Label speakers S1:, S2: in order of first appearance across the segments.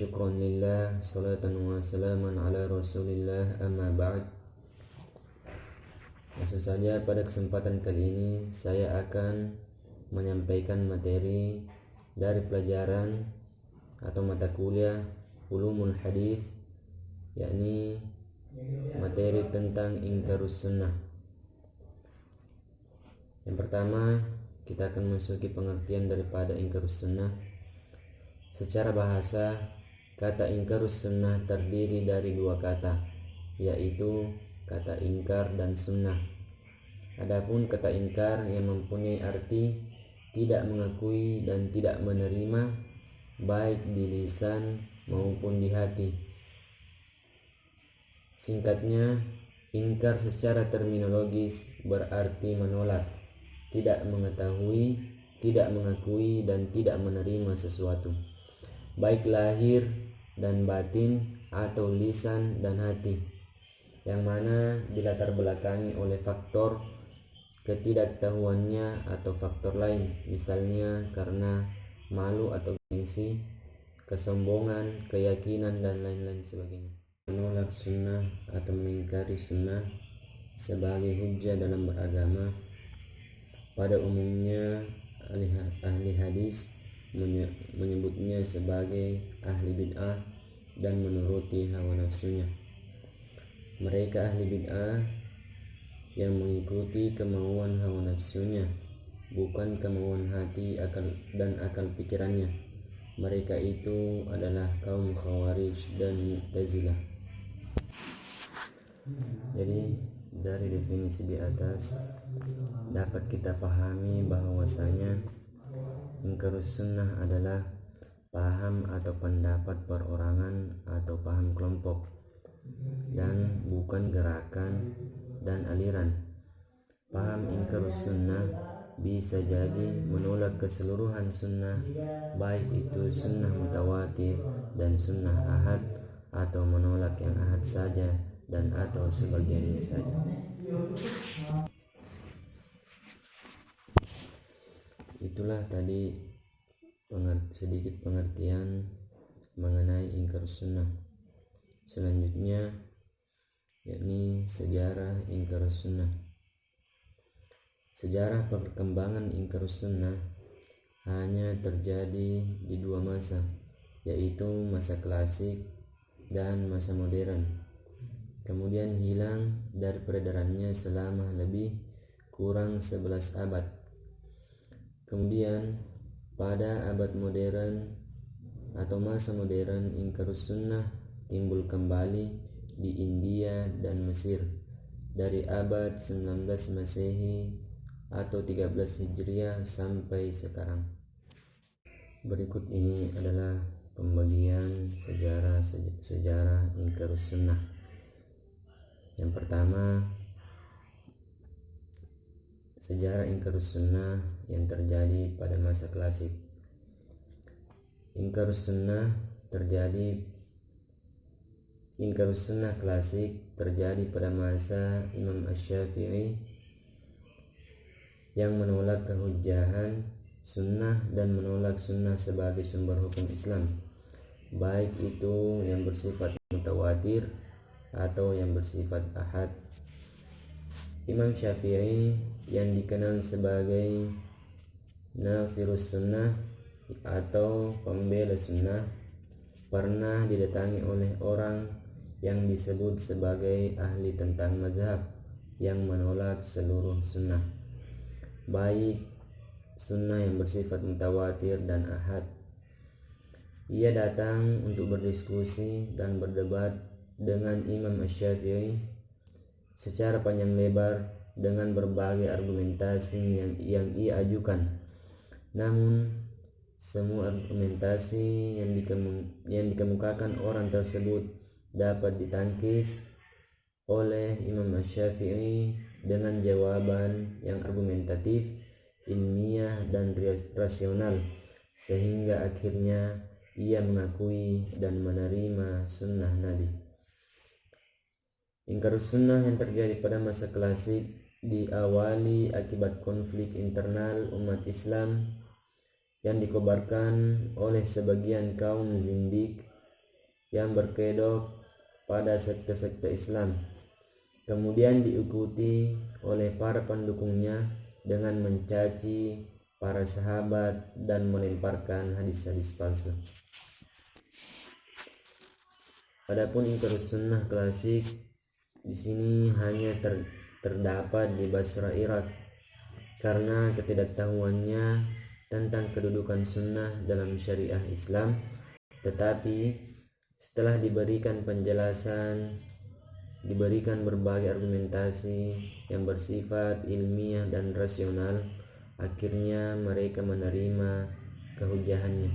S1: syukran lillah, salatan wa salaman ala rasulillah, amma ba'd. Langsung saja pada kesempatan kali ini saya akan menyampaikan materi dari pelajaran atau mata kuliah Ulumul Hadis, yakni materi tentang Inkarus Sunnah. Yang pertama, kita akan masuki pengertian daripada Inkarus Sunnah. Secara bahasa, kata Inkarus Sunnah terdiri dari dua kata, yaitu kata ingkar dan sunnah. Adapun kata ingkar yang mempunyai arti tidak mengakui dan tidak menerima, baik di lisan maupun di hati. Singkatnya, ingkar secara terminologis berarti menolak, tidak mengetahui, tidak mengakui, dan tidak menerima sesuatu, baik lahir dan batin atau lisan dan hati, yang mana dilatar belakangi oleh faktor ketidaktahuannya atau faktor lain, misalnya karena malu atau gengsi, kesombongan, keyakinan, dan lain-lain sebagainya. Menolak sunnah atau mengingkari sunnah sebagai hujjah dalam beragama, pada umumnya ahli hadis menyebutnya sebagai ahli bid'ah dan menuruti hawa nafsunya. Mereka ahli bid'ah yang mengikuti kemauan hawa nafsunya, bukan kemauan hati dan akal pikirannya. Mereka itu adalah kaum Khawarij dan Mu'tazilah. Jadi dari definisi di atas dapat kita pahami bahwasanya Inkarus Sunnah adalah paham atau pendapat perorangan atau paham kelompok, dan bukan gerakan dan aliran. Paham Inkarus Sunnah bisa jadi menolak keseluruhan sunnah, baik itu sunnah mutawatir dan sunnah ahad, atau menolak yang ahad saja dan atau sebagiannya saja. Itulah tadi sedikit pengertian mengenai Inkarus Sunnah. Selanjutnya yakni sejarah Inkarus Sunnah. Sejarah perkembangan Inkarus Sunnah hanya terjadi di dua masa, yaitu masa klasik dan masa modern. Kemudian hilang dari peredarannya selama lebih kurang 11 abad. Kemudian pada abad modern atau masa modern, Inkarus Sunnah timbul kembali di India dan Mesir dari abad 19 Masehi atau 13 Hijriah sampai sekarang. Berikut ini adalah pembagian sejarah Inkarus Sunnah. Yang pertama, sejarah Inkarus Sunnah yang terjadi pada masa klasik. Inkarus Sunnah klasik terjadi pada masa Imam Asy-Syafi'i yang menolak kehujjahan sunnah dan menolak sunnah sebagai sumber hukum Islam, baik itu yang bersifat mutawatir atau yang bersifat ahad. Imam Syafi'i yang dikenal sebagai Nasirus Sunnah atau pembela sunnah pernah didatangi oleh orang yang disebut sebagai ahli tentang mazhab yang menolak seluruh sunnah, baik sunnah yang bersifat mutawatir dan ahad. Ia datang untuk berdiskusi dan berdebat dengan Imam Asy-Syafi'i secara panjang lebar dengan berbagai argumentasi yang ia ajukan. Namun semua argumentasi yang dikemukakan orang tersebut dapat ditangkis oleh Imam Asy-Syafi'i dengan jawaban yang argumentatif, ilmiah, dan rasional, sehingga akhirnya ia mengakui dan menerima sunnah Nabi. Inkarus Sunnah yang terjadi pada masa klasik diawali akibat konflik internal umat Islam yang dikobarkan oleh sebagian kaum zindik yang berkedok pada sekte-sekte Islam, kemudian diikuti oleh para pendukungnya dengan mencaci para sahabat dan melemparkan hadis-hadis palsu. Adapun ingkar sunnah klasik di sini hanya terdapat di Basra, Irak, karena ketidaktahuannya tentang kedudukan sunnah dalam syariah Islam. Tetapi setelah diberikan penjelasan, diberikan berbagai argumentasi yang bersifat ilmiah dan rasional, akhirnya mereka menerima kehujahannya.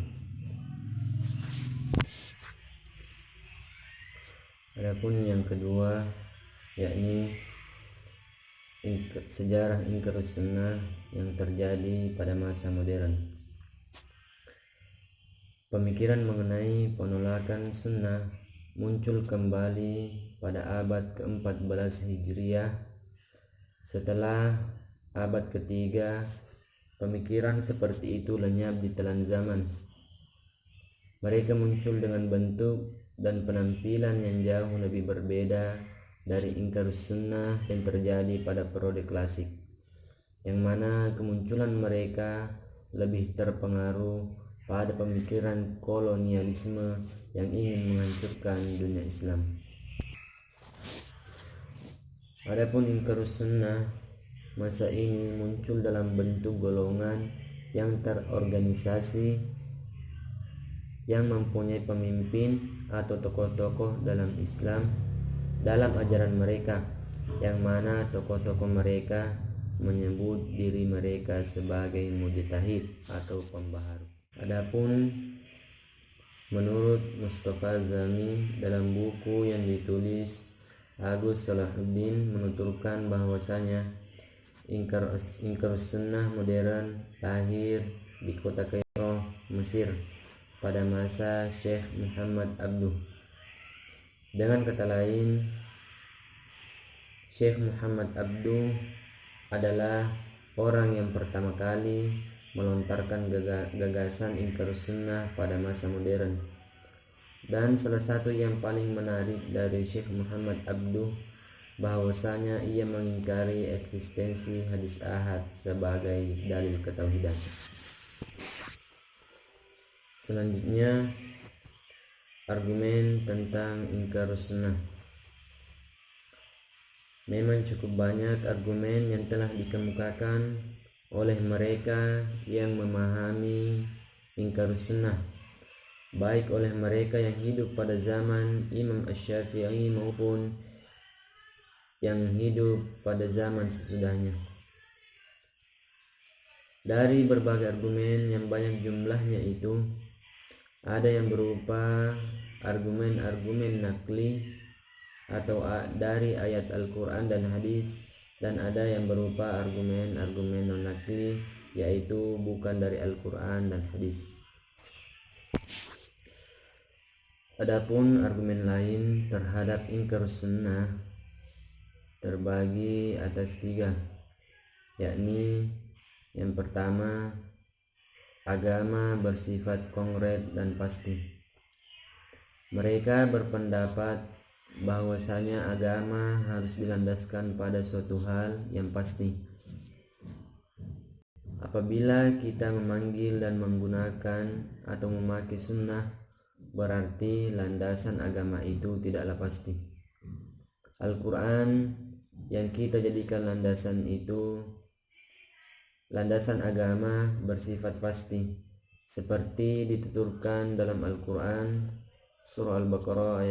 S1: Adapun yang kedua, yakni sejarah ingkar sunnah yang terjadi pada masa modern. Pemikiran mengenai penolakan sunnah muncul kembali pada abad ke-14 Hijriah. Setelah abad ketiga, pemikiran seperti itu lenyap di telan zaman. Mereka muncul dengan bentuk dan penampilan yang jauh lebih berbeda dari ingkar sunnah yang terjadi pada periode klasik, yang mana kemunculan mereka lebih terpengaruh pada pemikiran kolonialisme yang ingin menghancurkan dunia Islam. Adapun ingkar sunnah masa ini muncul dalam bentuk golongan yang terorganisasi yang mempunyai pemimpin atau tokoh-tokoh dalam Islam dalam ajaran mereka, yang mana tokoh-tokoh mereka menyebut diri mereka sebagai mujtahid atau pembaharu. Adapun menurut Mustafa Zami dalam buku yang ditulis Agus Salahuddin menuturkan bahwasanya ingkar sunnah modern lahir di kota Kairo, Mesir pada masa Syekh Muhammad Abduh. Dengan kata lain, Syekh Muhammad Abduh adalah orang yang pertama kali melontarkan gagasan ingkar sunnah pada masa modern. Dan salah satu yang paling menarik dari Syekh Muhammad Abduh bahwasanya ia mengingkari eksistensi hadis ahad sebagai dalil ketauhidan. Selanjutnya, argumen tentang ingkar sunnah. Memang cukup banyak argumen yang telah dikemukakan oleh mereka yang memahami ingkar sunnah, baik oleh mereka yang hidup pada zaman Imam Asy-Syafi'i maupun yang hidup pada zaman sesudahnya. Dari berbagai argumen yang banyak jumlahnya itu, ada yang berupa argumen-argumen nakli atau dari ayat Al-Quran dan hadis, dan ada yang berupa argumen-argumen non-nakli, yaitu bukan dari Al-Quran dan hadis. Adapun argumen lain terhadap ingkar sunnah terbagi atas 3, yakni yang pertama, agama bersifat konkret dan pasti. Mereka berpendapat bahwasanya agama harus dilandaskan pada suatu hal yang pasti. Apabila kita memanggil dan menggunakan atau memakai sunnah, berarti landasan agama itu tidaklah pasti. Al-Quran yang kita jadikan landasan itu, landasan agama bersifat pasti, seperti dituturkan dalam Al-Quran surah Al-Baqarah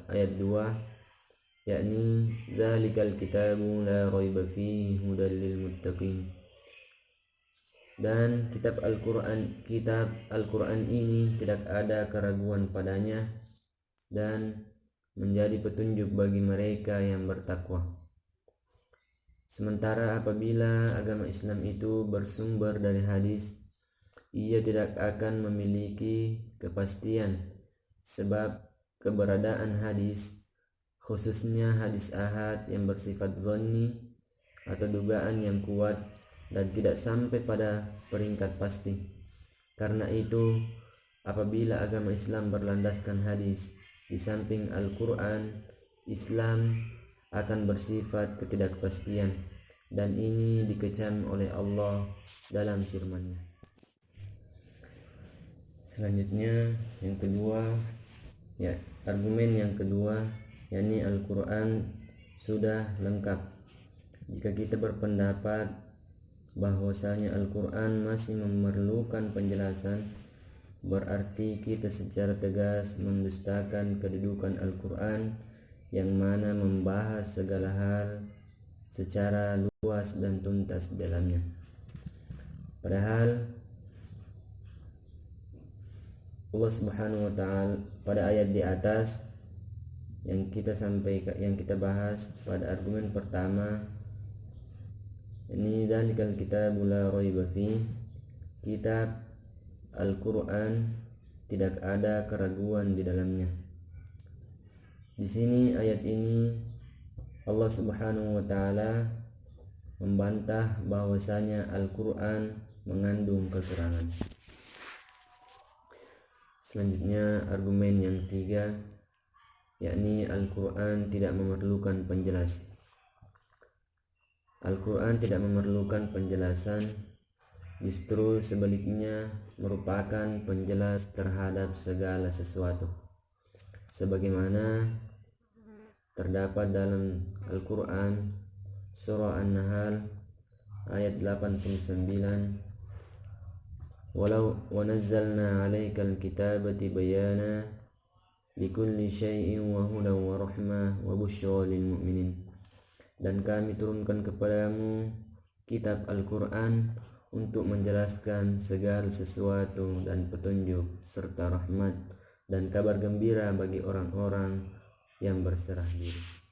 S1: ayat 2, yakni dzalikal kitabu la raiba fihi hudal lil muttaqin. Dan kitab Al-Quran ini tidak ada keraguan padanya dan menjadi petunjuk bagi mereka yang bertakwa. Sementara apabila agama Islam itu bersumber dari hadis, ia tidak akan memiliki kepastian, sebab keberadaan hadis, khususnya hadis ahad yang bersifat dhanni atau dugaan yang kuat dan tidak sampai pada peringkat pasti. Karena itu, apabila agama Islam berlandaskan hadis, Di samping Al-Quran, Islam akan bersifat ketidakpastian, dan ini dikecam oleh Allah dalam firman-Nya. Selanjutnya yang kedua, argumen yang kedua, yakni Al-Quran sudah lengkap. Jika kita berpendapat bahwasanya Al-Quran masih memerlukan penjelasan, berarti kita secara tegas mendustakan kedudukan Al-Quran yang mana membahas segala hal secara luas dan tuntas di dalamnya. Padahal Allah Subhanahu wa taala pada ayat di atas yang kita bahas pada argumen pertama, ini dzalikal kitabul la raiba fi, kitab Al-Quran tidak ada keraguan di dalamnya. Di sini ayat ini Allah Subhanahu wa taala membantah bahwasanya Al-Quran mengandung kekurangan. Selanjutnya argumen yang ketiga, yakni Al-Quran tidak memerlukan penjelasan. Al-Quran tidak memerlukan penjelasan, justru sebaliknya merupakan penjelas terhadap segala sesuatu, sebagaimana terdapat dalam Al-Quran surah An-Nahl ayat 89, walau wa nazzalna 'alaikal kitaba tibyana likulli syai'in wa hudan wa rahmah wa busyra lil mu'minin. Dan kami turunkan kepadamu kitab Al-Quran untuk menjelaskan segala sesuatu dan petunjuk serta rahmat dan kabar gembira bagi orang-orang yang berserah diri.